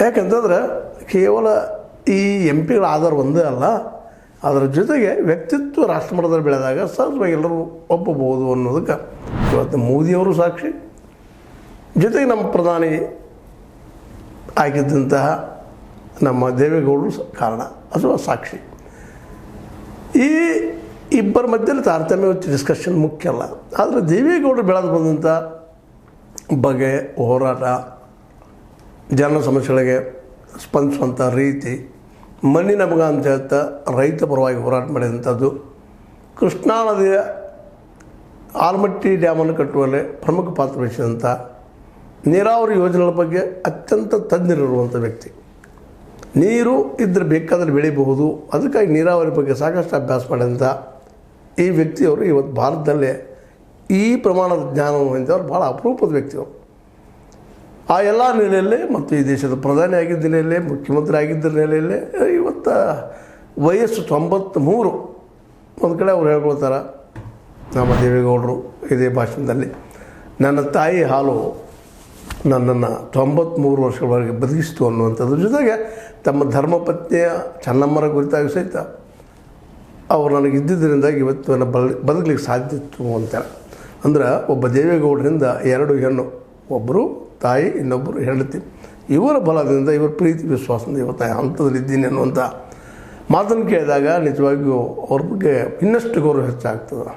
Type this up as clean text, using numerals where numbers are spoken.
ಯಾಕಂತಂದ್ರೆ ಕೇವಲ ಈ ಎಂ ಪಿಗಳ ಆಧಾರ ಒಂದೇ ಅಲ್ಲ, ಅದರ ಜೊತೆಗೆ ವ್ಯಕ್ತಿತ್ವ ರಾಷ್ಟ್ರಮಟ್ಟದಲ್ಲಿ ಬೆಳೆದಾಗ ಸಹಜವಾಗಿ ಎಲ್ಲರೂ ಒಪ್ಪಬಹುದು ಅನ್ನೋದಕ್ಕೆ ಇವತ್ತು ಮೋದಿಯವರು ಸಾಕ್ಷಿ, ಜೊತೆಗೆ ನಮ್ಮ ಪ್ರಧಾನಿ ಆಗಿದ್ದಂತಹ ನಮ್ಮ ದೇವೇಗೌಡರು ಕಾರಣ ಅಥವಾ ಸಾಕ್ಷಿ. ಈ ಇಬ್ಬರ ಮಧ್ಯದಲ್ಲಿ ತಾರತಮ್ಯ ಡಿಸ್ಕಷನ್ ಮುಖ್ಯ ಅಲ್ಲ, ಆದರೆ ದೇವೇಗೌಡರು ಬೆಳೆದು ಬಂದಂಥ ಬಗೆ, ಹೋರಾಟ, ಜನ ಸಮಸ್ಯೆಗಳಿಗೆ ಸ್ಪಂದಿಸುವಂಥ ರೀತಿ, ಮಣ್ಣಿನ ಮಗ ಅಂತ ಹೇಳ್ತಾ ರೈತ ಪರವಾಗಿ ಹೋರಾಟ ಮಾಡಿದಂಥದ್ದು, ಕೃಷ್ಣಾ ನದಿಯ ಆಲಮಟ್ಟಿ ಡ್ಯಾಮನ್ನು ಕಟ್ಟುವಲ್ಲಿ ಪ್ರಮುಖ ಪಾತ್ರ ವಹಿಸಿದಂಥ, ನೀರಾವರಿ ಯೋಜನೆಗಳ ಬಗ್ಗೆ ಅತ್ಯಂತ ತಜ್ಞರಿರುವಂಥ ವ್ಯಕ್ತಿ. ನೀರು ಇದ್ದರೆ ಬೇಕಾದರೆ ಬೆಳಿಬಹುದು, ಅದಕ್ಕಾಗಿ ನೀರಾವರಿ ಬಗ್ಗೆ ಸಾಕಷ್ಟು ಅಭ್ಯಾಸ ಮಾಡಿದಂಥ ಈ ವ್ಯಕ್ತಿಯವರು ಇವತ್ತು ಭಾರತದಲ್ಲೇ ಈ ಪ್ರಮಾಣದ ಜ್ಞಾನವನ್ನು ಹೊಂದಿದವರು ಭಾಳ ಅಪರೂಪದ ವ್ಯಕ್ತಿಯವರು. ಆ ಎಲ್ಲ ನೆಲೆಯಲ್ಲೇ ಮತ್ತು ಈ ದೇಶದ ಪ್ರಧಾನಿ ಆಗಿದ್ದ ನೆಲೆಯಲ್ಲೇ, ಮುಖ್ಯಮಂತ್ರಿ ಆಗಿದ್ದ ನೆಲೆಯಲ್ಲೇ ಇವತ್ತು ವಯಸ್ಸು 93. ಒಂದು ಕಡೆ ಅವ್ರು ಹೇಳ್ಕೊಳ್ತಾರೆ ನಮ್ಮ ದೇವೇಗೌಡರು ಇದೇ ಭಾಷಣದಲ್ಲಿ, ನನ್ನ ತಾಯಿ ಹಾಲು ನನ್ನನ್ನು 93 ವರ್ಷಗಳವರೆಗೆ ಬದುಕಿಸ್ತು ಅನ್ನುವಂಥದ್ರ ಜೊತೆಗೆ ತಮ್ಮ ಧರ್ಮಪತ್ನಿಯ ಚೆನ್ನಮ್ಮರ ಕುರಿತಾಗಿ ಸಹಿತ ಅವರು ನನಗಿದ್ದಿದ್ದರಿಂದ ಇವತ್ತು ನನ್ನ ಬದುಕಲಿಕ್ಕೆ ಸಾಧ್ಯ ಇತ್ತು ಅಂತಾರೆ. ಅಂದ್ರೆ ಒಬ್ಬ ದೇವೇಗೌಡರಿಂದ 2 ಹೆಣ್ಣು, ಒಬ್ಬರು ತಾಯಿ, ಇನ್ನೊಬ್ಬರು ಹೆಂಡತಿ, ಇವರ ಬಲದಿಂದ, ಇವರ ಪ್ರೀತಿ ವಿಶ್ವಾಸದಿಂದ ಇವತ್ತು ಹಂತದಲ್ಲಿದ್ದೀನಿ ಅನ್ನುವಂಥ ಮಾತನ್ನು ಕೇಳಿದಾಗ ನಿಜವಾಗಿಯೂ ಅವ್ರ ಬಗ್ಗೆ ಇನ್ನಷ್ಟು ಗೌರವ ಹೆಚ್ಚಾಗ್ತದೆ.